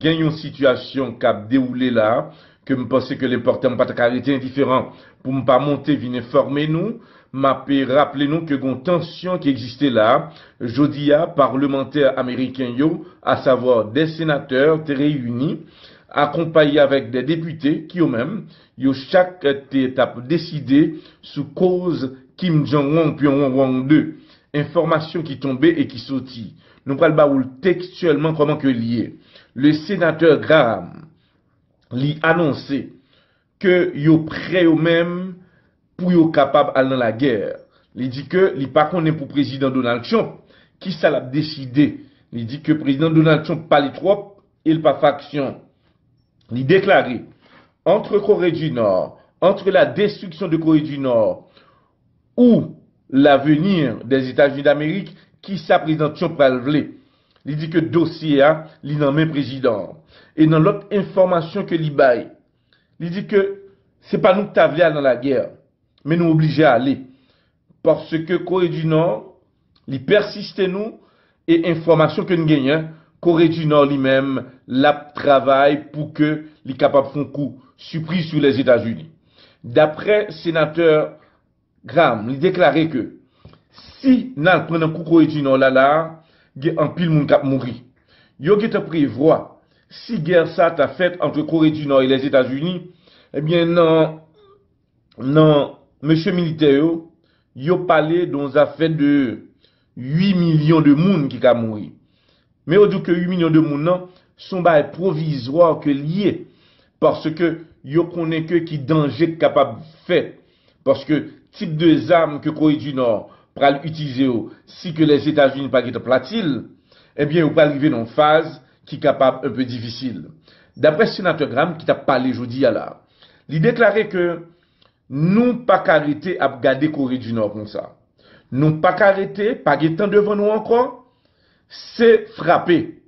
a une situation qui a déroulé là, que je pense que l'important pas arrêter indifférent pour ne pas monter, venir informer nous, m'a rappeler nous que une tension qui existait là, jeudi à parlementaires américains à savoir des sénateurs réunis, accompagnés avec des députés qui eux-mêmes, chaque étape décidé sous cause Kim Jong-un Pyongyang 2, information qui tombait et qui sortit. Nous parlons textuellement comment que lié. Le sénateur Graham lui annoncé que yo prêt eux-mêmes pour yo capable aller dans la guerre. Il dit que il pas connaît pour président Donald Trump qui ça l'a décidé. Il dit que président Donald Trump pas les trop, il pas faction. Il déclaré entre Corée du Nord, entre la destruction de Corée du Nord ou l'avenir des États-Unis d'Amérique, qui ça président Trump va le. Il dit que dossier a, il n'en même président. Et dans l'autre information que il baille, il dit que c'est pas nous qui t'avons dans la guerre, mais nous obligés à aller. Parce que Corée du Nord, il persiste nous, et information que nous gagnons, Corée du Nord lui-même, la travaille pour que les capable de faire un coup surprise sur les États-Unis. D'après sénateur Graham, il déclarait que si nous prenons un coup Corée du Nord là, il y a un pile monde qui a mourir. Yo qui te prévoit si guerre ça t'a fait entre Corée du Nord et les États-Unis, eh bien non monsieur militaire yo parlé dans affaire de 8 millions de monde qui a mourir. Mais on dit que 8 millions de monde non sont bail provisoire que lié parce que yo connaît que qui danger capable fait parce que type de armes que Corée du Nord pral utiliser si que les États-Unis pas qui platil, eh bien on va arriver dans une phase qui est capable un peu difficile. D'après le sénateur Graham qui t'a parlé aujourd'hui là, il déclarait que nous pas arrêter à garder Corée du Nord comme ça. Nous pas arrêter, pas de temps devant nous encore, c'est frapper.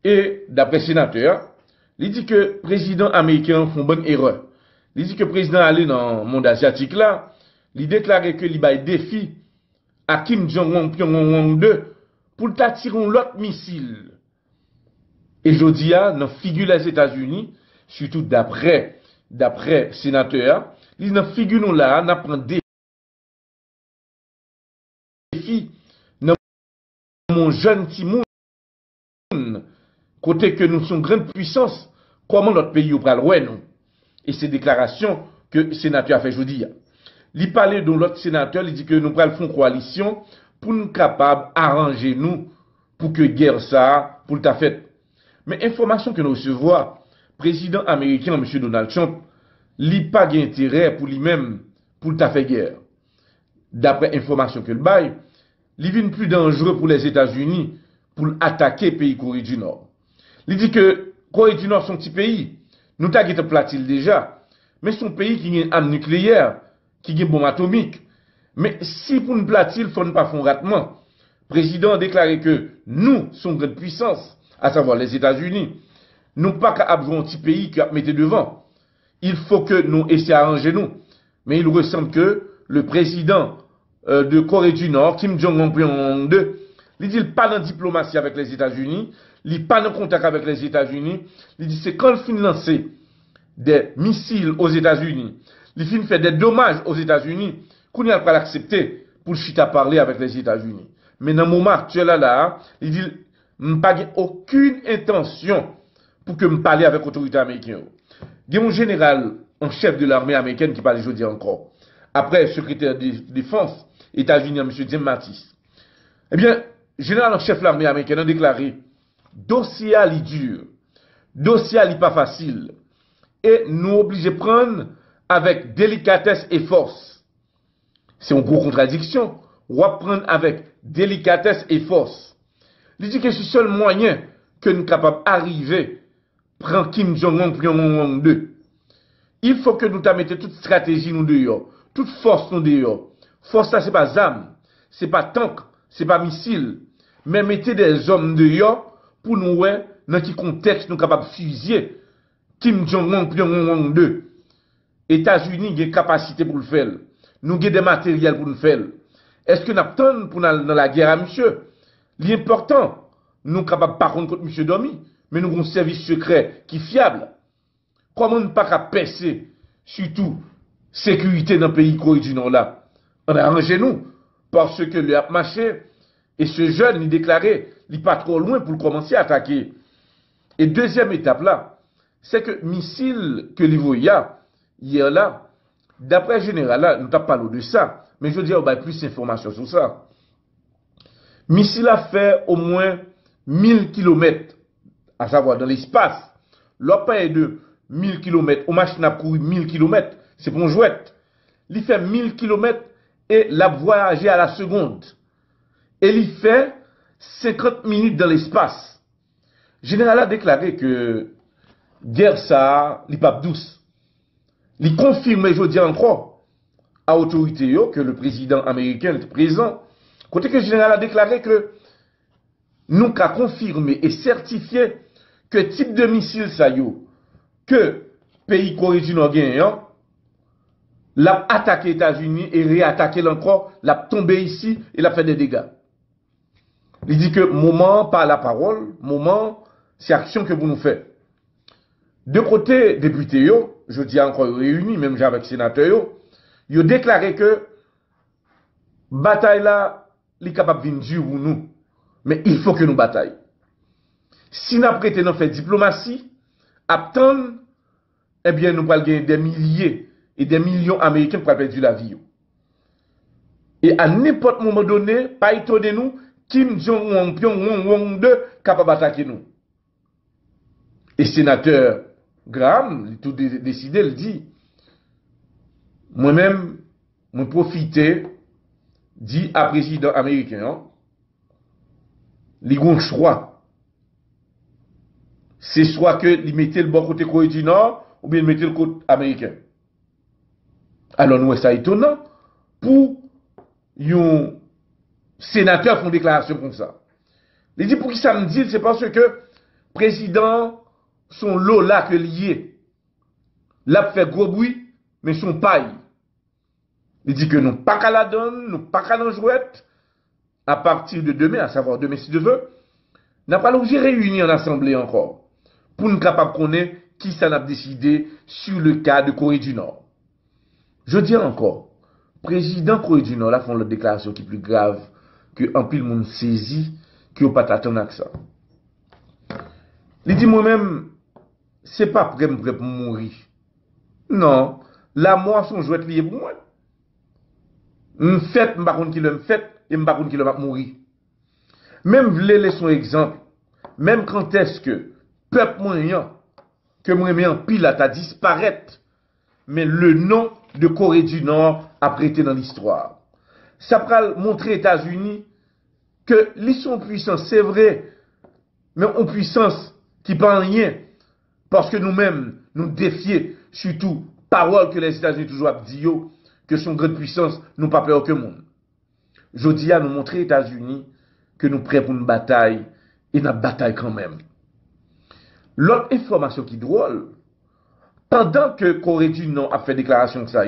Et d'après le sénateur, il dit que le président américain font bonne erreur. Il dit que le président allé dans le monde asiatique là, il déclarait que il y a défi à Kim Jong-un Pyongyang 2 pour t'attirer l'autre missile. Et je dis à, dans figure les États-Unis, surtout d'après sénateur, ils dans figure nous là, n'a prend défi dans mon jeune Timoun, côté que nous sommes grande puissance, comment notre pays au pral ouais nous. Et ces déclarations que le sénateur a fait aujourd'hui. Il parlait de l'autre sénateur, il dit que nous pral font coalition pour nous capables d'arranger nous pour que guerre ça, pour ta fait. Mais information que nous recevons, président américain, M. Donald Trump, il pas d'intérêt pour lui-même, pour ta fait guerre. D'après information que le bail, il vient plus dangereux pour les États-Unis pour attaquer le pays Corée du Nord. Il dit que Corée du Nord, son petit pays, nous t'a été platil déjà, mais son pays qui a une arme nucléaire, qui a une bombe atomique. Mais si pour nous platil, il faut ne pas faire un ratement. Le président a déclaré que nous sommes grande puissance, à savoir les États-Unis, nous pas qu'à avoir un petit pays qui a mis devant. Il faut que nous essayions d'arranger nous. Mais il ressemble que le président de Corée du Nord, Kim Jong-un 2, il dit pas dans diplomatie avec les États-Unis, il pas dans contact avec les États-Unis, il dit c'est quand il finit lancer des missiles aux États-Unis, il finit faire des dommages aux États-Unis, qu'on n'a pas l'accepter pour chita parler avec les États-Unis. Mais dans le moment actuel là, il dit je n'ai pas aucune intention pour que je parle avec l'autorité américaine. Il y a un général en chef de l'armée américaine qui parle aujourd'hui encore. Après, le secrétaire de défense États-Unis, M. Jim Mattis. Eh bien, le général en chef de l'armée américaine a déclaré dossier est dur, dossier n'est pas facile, et nous obligés de prendre avec délicatesse et force. C'est une grosse contradiction. On va prendre avec délicatesse et force. Il dit que c'est le seul moyen que nous sommes capables d'arriver à prendre Kim Jong-un Pyongyang 2. Il faut que nous mettions toute stratégie nous dehors, toute force nous dehors. Force ça c'est pas arme, c'est pas tank, c'est pas missile, mais mettez des hommes dehors pour nous voir dans quel contexte nous sommes capables de fusiller Kim Jong-un Pyongyang 2. États-Unis ont des capacités pour le faire. Nous avons des matériels pour le faire. Est-ce que nous avons pour dans la guerre à monsieur? L'important, nous sommes capables par contre contre M. Domi, mais nous avons un service secret qui est fiable. Comment ne pas percer, surtout, sécurité dans le pays Corée du Nord là? On a arrangé nous, parce que le a marché, et ce jeune, il déclaré, il n'est pas trop loin pour commencer à attaquer. Et deuxième étape là, c'est que missile que l'Ivoya, hier là, d'après le général là, nous n'avons pas parlé de ça, mais je veux dire, on a plus d'informations sur ça. Missile a fait au moins 1000 km, à savoir dans l'espace. L'autre est de 1000 km, au machine a couru 1000 km, c'est pour une jouette. Il fait 1000 km et l'a voyagé à la seconde. Et il fait 50 minutes dans l'espace. Le général a déclaré que guerre ça, il pas douce. Il confirme, je dis encore, à l'autorité que le président américain est présent. Côté que le général a déclaré que nous avons confirmé et certifié que type de missile ça que pays Corée du Nord gagnant, l'a attaqué les États-Unis et réattaqué encore, l'a tombé ici et l'a fait des dégâts. Il dit que moment par la parole, moment, c'est action que vous nous faites. De côté députés, je dis encore réunis, même avec les sénateurs, ils ont déclaré que bataille là, est capable de venir pour nous. Mais il faut que nous bataillons. Si nous prêtons nous faire diplomatie, attendre, eh bien, nous allons gagner des milliers et des millions d'Américains pour perdre la vie. Et à n'importe moment donné, pas étonner nous, Kim Jong-un, Pyongyang 2, capable d'attaquer nous. Et sénateur Graham, il a tout décidé, il dit, moi-même, je profite, dit à président américain, il y a un choix. C'est soit que il mettait le bon côté Corée du Nord, ou bien il mettait le côté américain. Alors nous, c'est étonnant pour un sénateur font une déclaration comme ça. Il dit pour qui ça me dit, c'est parce que président son lot là que lié. Là fait gros bruit, mais son paille. Il dit que nous pas qu'à la donne, nous pas qu'à la jouette. À partir de demain, à savoir demain si Dieu veut, n'a pas l'objet réuni en assemblée encore. Pour nous capables de connaître qui ça n'a décidé sur le cas de Corée du Nord. Je dis encore, président Corée du Nord, là, font la déclaration qui est plus grave que un pile monde saisi, qui n'a pas t'attendre à ça. Il dit moi-même, c'est pas prêt pour mourir. Non, la mort son jouet lié pour moi. M'fait, m'pa konn qui le m'fait, et m'pa konn qui le va mourir. Même v'lè laisser un exemple, même quand est-ce que peuple moyen, que moi en pile à disparaître, mais le nom de Corée du Nord a prêté dans l'histoire. Ça va montrer aux États-Unis que ils sont puissants, c'est vrai, mais en puissance qui pas rien, parce que nous-mêmes, nous défions surtout parole que les États-Unis toujours dit que son grande puissance nous pas peur que monde. Je dis à nous montrer aux États-Unis que nous prêts pour une bataille et une bataille quand même. L'autre information qui est drôle, pendant que Corée du Nord a fait déclaration que ça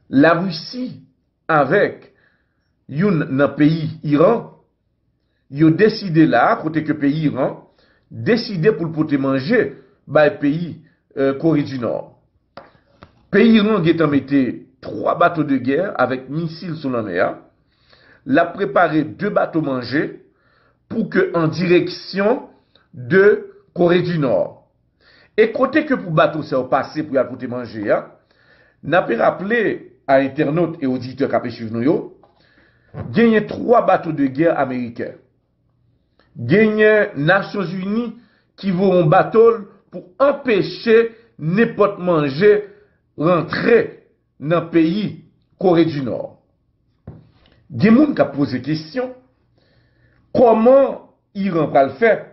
la Russie avec un pays Iran, ils ont décidé là, côté que pays Iran, décidé pour le porter manger bah pays Corée du Nord. Pays Iran a mis 3 bateaux de guerre avec missiles sur la mer. L'a préparé 2 bateaux manger pour que en direction de Corée du Nord. Et côté que pour bateau ça passé pour y aller manger, n'a pas rappelé à internautes et auditeurs qui suivent nous, gagné 3 bateaux de guerre américains. Gagné Nations Unies qui vont en bateau pour empêcher n'importe manger rentrer dans le pays Corée du Nord. Des gens qui ont posé la question, comment Iran va le faire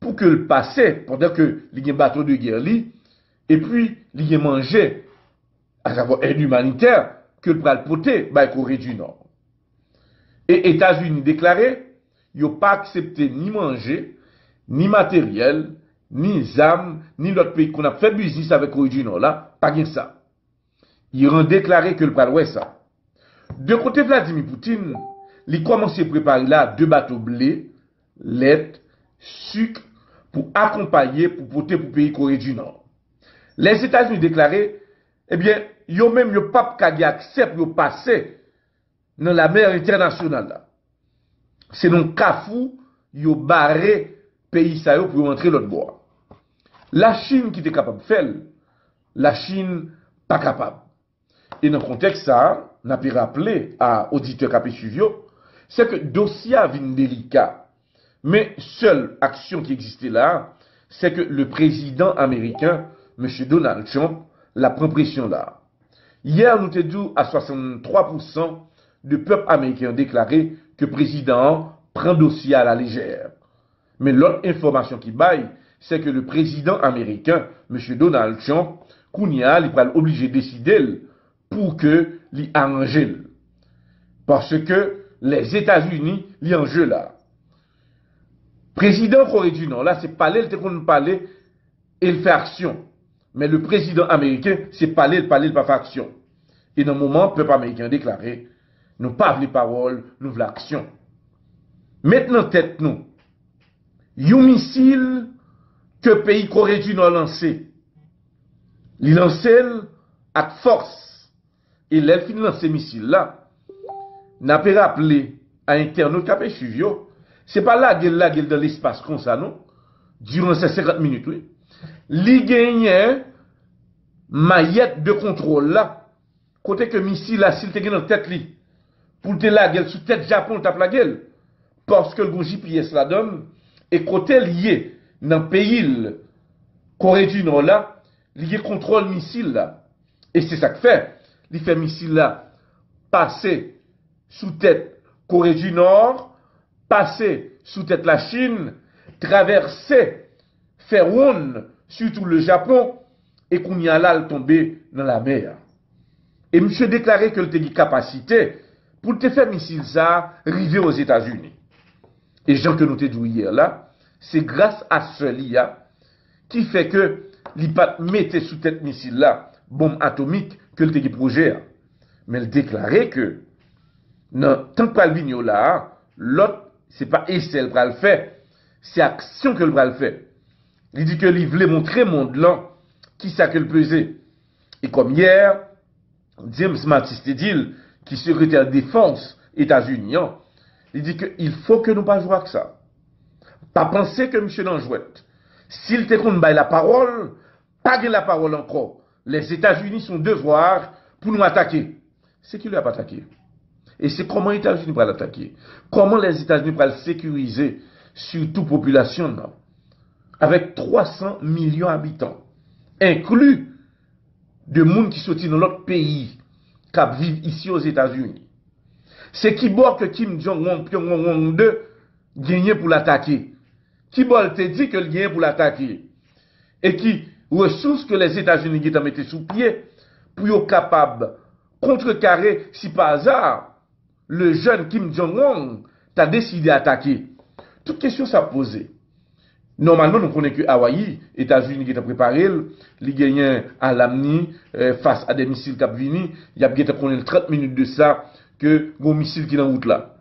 pour que le passé, pendant que il y a un bateau de guerre, et puis il y a mangé, à savoir aide humanitaire, que le bras le poté, la Corée du Nord. Et États-Unis déclaré, ils n'ont pas accepté ni manger, ni matériel, ni armes, ni l'autre pays qu'on a fait business avec Corée du Nord, là, pas bien ça. Ils ont déclaré que le bras l'ouest ça. De côté Vladimir Poutine, il commence à préparer là 2 bateaux blé, lait, sucre, pour accompagner, pour voter pour le pays Corée du Nord. Les États-Unis déclaré, eh bien, yo même yo pas qu'à accepter de passer dans la mer internationale là. C'est non Kafou, yo barré pays ça yo pour rentrer l'autre bord. La Chine qui était capable de faire, la Chine pas capable. Et dans le contexte ça, n'a pu rappeler à auditeurs qui suivi, c'est que le dossier a vint délicat. Mais seule action qui existait là, c'est que le président américain, M. Donald Trump, la prend pression là. Hier, nous avons dit à 63% du peuple américain déclaré que le président prend dossier à la légère. Mais l'autre information qui baille, c'est que le président américain, M. Donald Trump, Kounia, il va obligé de décider pour que l'y arrange. Parce que les États-Unis, l'y en jeu là. Président Corée du Nord, là, c'est parler, il qu'on parler et il fait action. Mais le président américain, c'est parler, il pas faire action. Et dans le moment, le peuple américain déclaré, nous pas les paroles, nous voulons l'action. Maintenant, tête nous, un missile que le pays Corée du Nord lancé. Il lancé avec force. Et l'elfin lancé missile là, n'a pas rappelé à internaute qui a suivi. C'est pas la gueule dans l'espace comme ça, non? Durant ces 50 minutes, oui. Li gagne maillette de contrôle là. Côté que missile là, s'il te gagne dans tête li, pour te la gueule sous tête Japon, tape la gueule. Parce que le GPS la donne, et côté lié dans le pays Corée du Nord là, lié contrôle missile là. Et c'est ça que fait. Il fait missile là passer sous tête Corée du Nord, passer sous tête la Chine, traverser, faire ronde, surtout le Japon, et qu'on y a là tomber dans la mer. Et monsieur déclaré que le une capacité pour te faire missile ça, arriver aux États-Unis. Et Jean que nous te dit hier là, c'est grâce à ce LIA qui fait que l'IPAT mettait sous tête missile là, bombe atomique, que le projet. Mais il déclarait que, non, tant que le vigno là, l'autre, c'est pas essai le bras le fait, c'est action que le bras le fait. Il dit que il voulait montrer monde là, qui ça que le pesait. Et comme hier, James Mattis te dit, qui est secrétaire de défense États-Unis, il dit qu'il faut que nous pas jouer avec ça. Pas penser que M. Nanjouette, s'il te compte la parole, pas de la parole encore. Les États-Unis sont devoir pour nous attaquer. C'est qui lui a pas attaqué. Et c'est comment les États-Unis vont l'attaquer. Comment les États-Unis vont le sécuriser sur toute population, non? Avec 300 millions d'habitants, inclus de monde qui sont dans l'autre pays, qui vivent ici aux États-Unis. C'est qui boit que Kim Jong-un, Pyongyang 2, gagne pour l'attaquer. Qui boit te dit que le gagne pour l'attaquer. Et qui ressources que les États-Unis ont mis sous pied pour être capable de contrecarrer si par hasard le jeune Kim Jong-un a décidé d'attaquer. Toute question ça posée. Normalement, nous connaissons que Hawaï, États-Unis qui ont préparé, ils gagnent à l'AMNI face à des missiles qui ont venu. Il y a bien 30 minutes de ça que les missiles qui sont en route là.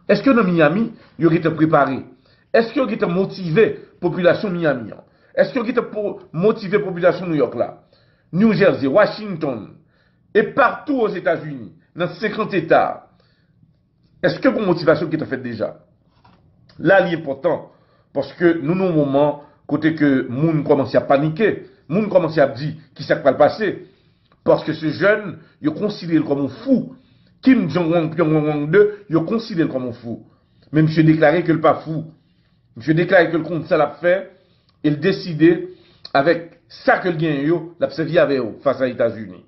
Est-ce que dans Miami, ils ont été préparés? Est-ce qu'ils ont été motivés, population Miami? Est-ce qu'ils ont été motivés, population New York là? New Jersey, Washington, et partout aux États-Unis, dans 50 États. Est-ce que pour motivation qui est faite déjà? Là, il est important. Parce que nous, nous, au moment, côté que moun commence à paniquer, moun commence à dire qui ça va le passer. Parce que ce jeune, il considère comme un fou. Kim Jong-un, Pyongyang 2, il considère comme un fou. Mais monsieur déclaré que le pas fou. Monsieur déclaré que le compte ça l'a fait, il décidé avec ça que le gain l'a servi avec eux face à les États-Unis.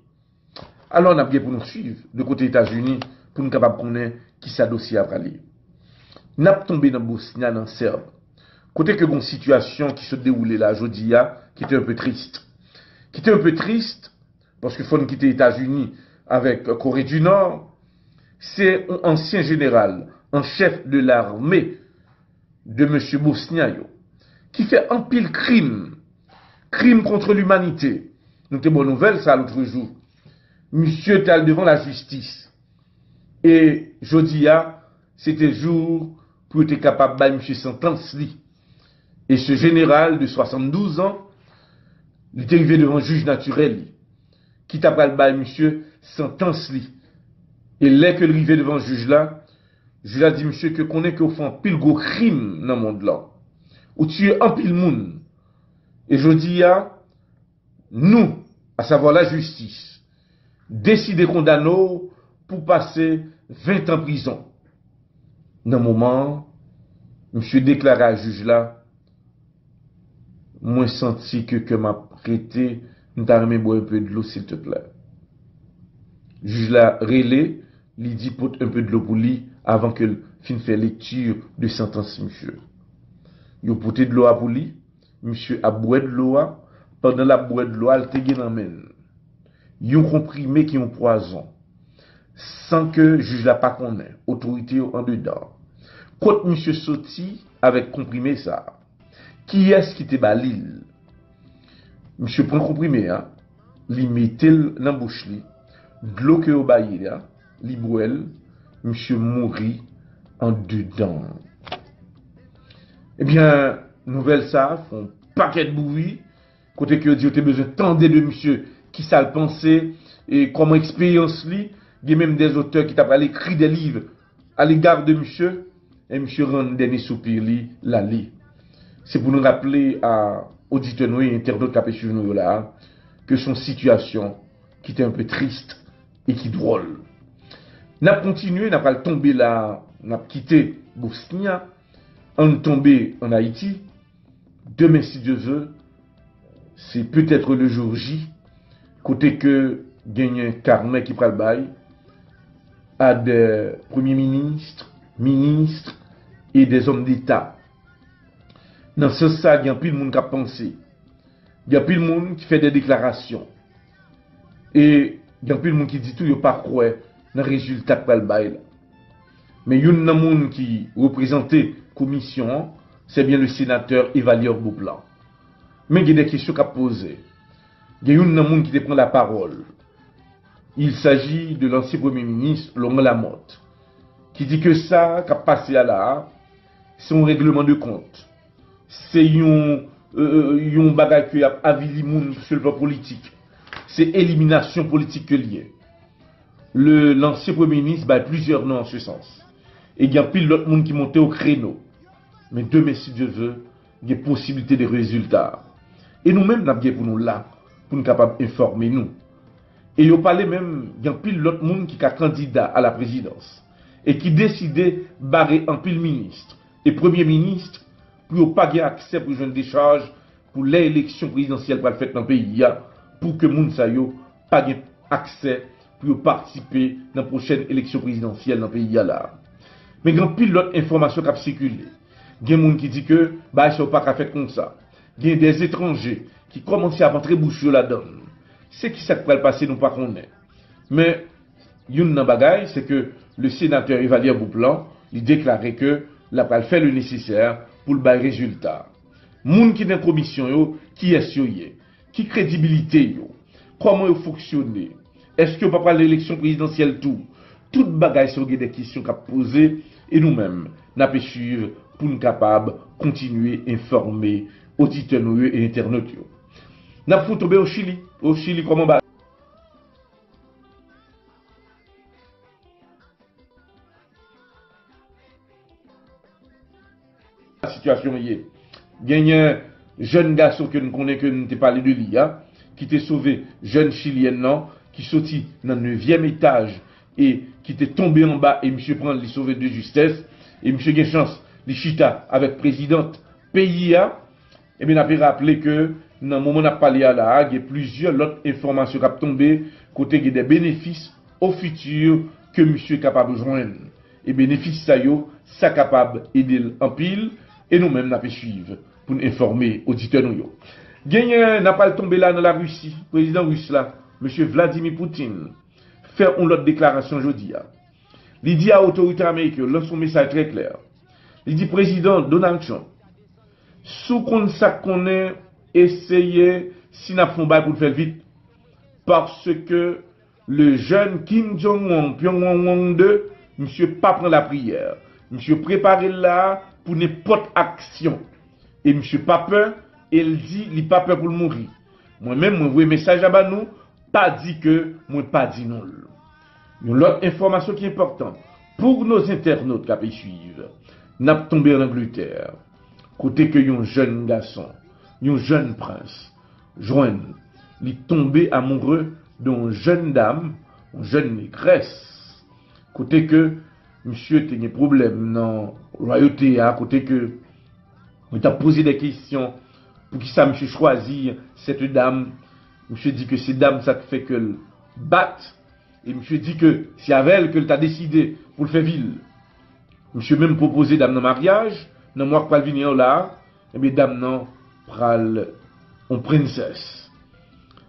Alors on a bien pour nous suivre de côté États-Unis pour nous capable connaître qui ça dossier à aller. N'a pas tombé dans Bosnie, dans Serbe. Côté que une situation qui se déroulait là aujourd'hui, qui était un peu triste. Qui était un peu triste, parce qu'il faut nous quitter les États-Unis avec Corée du Nord. C'est un ancien général, un chef de l'armée de M. Bosniayo, qui fait un pile crime contre l'humanité. Nous avons bonne nouvelle ça l'autre jour. Monsieur était devant la justice. Et jeudi, c'était jour pour être capable de M. sentence. Et ce général de 72 ans, il est arrivé devant un juge naturel, qui t'a pas le bail, monsieur, sentence li. Et là que arrivé devant le juge là, je lui ai dit, monsieur, que qu'on est qu'on fait un pile gros crime dans le monde là, ou tuer un pile monde. Et je dis à nous, à savoir la justice, décider condamner pour passer 20 ans en prison. Dans le moment, monsieur déclaré à juge là, moi senti que m'a prêté, nous t'a remis boire un peu de l'eau s'il te plaît. Juge là relé, il dit pour un peu de l'eau pour lui avant que fin fait lecture de sentence monsieur. Yo porté de l'eau pour lui, monsieur a boire de l'eau, pendant la boire de l'eau, il te gen amène. Yon comprimé qui ont poison sans que juge la pas connaît, autorité en dedans. Quand monsieur sorti avec comprimé ça, qui est-ce qui te balil? Monsieur prend comprimé, hein, li mette dans bouche li, de l'eau que au bailli là, li boel, monsieur mourit en dedans. Eh bien, nouvelle ça, font paquet de bruit, côté que dit, t'as besoin tendre de monsieur, qui ça le pensait, et comment expérience li, il y a même des auteurs qui t'a écrit des livres à l'égard de monsieur, et monsieur rend dernier soupir li, la li. C'est pour nous rappeler à auditeurs et internautes qui suivent nous là, que son situation, qui était un peu triste et qui drôle. N'a continué, n'a pas tombé là, n'a quitté Bosnie, on tombé en Haïti. Demain, si Dieu veut, c'est peut-être le jour J, côté que gagne un carnet qui prend le bail à des premiers ministres et des hommes d'État. Dans ce sens, il y a plus de monde qui a pensé. Il y a plus de monde qui fait des déclarations. Et il y a plus de monde qui dit tout, il n'y a pas quoi dans le résultat de le bail. Mais il y a un monde qui représentait la commission, c'est bien le sénateur Evalier Beauplan. Mais il y a des questions à poser. Il y a un monde qui prend la parole. Il s'agit de l'ancien Premier ministre, Laurent Lamotte, qui dit que ça, qui a passé à là, c'est un règlement de compte. C'est un bagage qui a avili moun sur le plan politique. C'est élimination politique que lié. L'ancien Premier ministre a plusieurs noms en ce sens. Et il y a pile d'autres monde qui montaient au créneau. Mais demain, si Dieu veut, il y a possibilité de résultats. Et nous-mêmes, nous avons pour nous là, pour nous capables d'informer nous. Et il parlait même, il y a pile d'autres monde qui est candidat à la présidence. Et qui décidait de barrer un pile ministre et premier ministre pour ne pas avoir accès pour une décharge pour l'élection présidentielle pour le faire dans le pays, pour que moun sa yo pas accès pour participer dans la prochaine élection présidentielle dans le pays là. Mais il y a pile d'autres informations qui ont circulé. Il y a des gens qui disent que bah ça pas qu'à faire comme ça. Il y a des étrangers qui commencent à rentrer bouche là-dedans. C'est qui ça qui va le passer nous pas connaît. Mais une bagaille c'est que le sénateur Evalier Beauplan, il déclarait que la va faire le nécessaire pour le bas résultat. Moun qui dans la commission yo, qui est yoye, qui crédibilité yo, comment yo fonctionner, est-ce que pas l'élection présidentielle tout bagaille sur des questions qu'a posées et nous-mêmes n'a pas suivre pour nous capables continuer à informer auditeurs et internautes yo. N'a pas tomber au Chili comment ba la situation est. Il y a un jeune garçon que nous connaissons, que nous t'ai parlé de lui, qui t'est sauvé, jeune chilien, non, qui sorti dans le 9e étage et qui t'est tombé en bas et monsieur prend les sauver de justesse et monsieur a chance, les chita avec présidente pays, et bien on a rappelé que dans le moment où on a parlé à la Hague, il y a plusieurs autres informations qui ont tombé, côté des bénéfices au futur que monsieur est capable de joindre. Et bénéfices ça capable d'aider en pile, et nous-mêmes nous suivre pour nous informer auditeurs nous. Gagné n'a pas tombé là dans la Russie, président russe là, monsieur Vladimir Poutine, fait une autre déclaration aujourd'hui. Il dit à l'autorité américaine, lance son message très clair. Il dit président Donald Trump, sous qu'on ça connaît, essayez si n'a pas pour le faire vite, parce que le jeune Kim Jong-un, Pyongyang 2, monsieur pas prendre la prière, monsieur préparer là pour n'importe action et monsieur pas peur, et il dit, il pas peur pour le mourir. Moi-même, moi, envoyé message à nous, pas dit que, moi, pas dit non. Une autre information qui est importante, pour nos internautes qui suivent, n'a pas tombé en Angleterre, côté que un jeune garçon, un jeune prince, joigne, il est tombé amoureux d'une jeune dame, une jeune négresse, côté que monsieur a des problèmes dans la royauté, à côté que il a posé des questions pour qui ça monsieur choisit cette dame. Monsieur dit que cette dame ça fait que le batte et monsieur dit que c'est avec elle que t'a décidé pour le faire ville. Monsieur même proposé dame dans mariage, dans moi qui venir là, et bien dame non pral en princesse.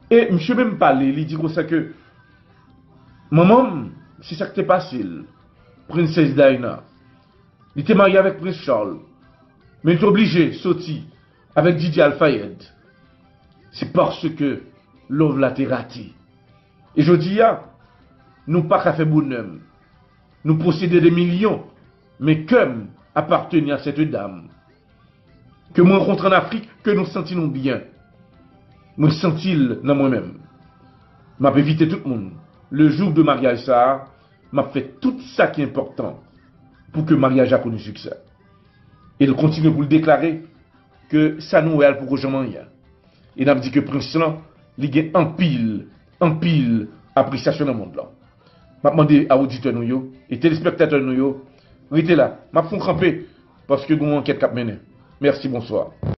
Et monsieur même parlé, il dit comme ça que maman, c'est ça qui t'est passé. Princesse Diana. Il était marié avec Prince Charles. Mais il est obligé de sortir avec Didier Al-Fayed. C'est parce que l'homme l'a raté. Et je dis, nous pas qu'à faire bonheur. Nous possédons des millions, mais comme appartenir à cette dame, que moi rencontre en Afrique, que nous sentons bien. Nous sentons dans moi-même. Je vais éviter tout le monde. Le jour de mariage, ça, m'a fait tout ça qui est important pour que le mariage ait connu succès. Et il continue pour le déclarer que ça nous est pour que je m'en aille. Et il a dit que Prince là, il y a un pile appréciation dans le monde là. Je demandé à auditeurs et téléspectateurs restez là. Je vais cramper parce que nous avons une enquête qui a mené. Merci, bonsoir.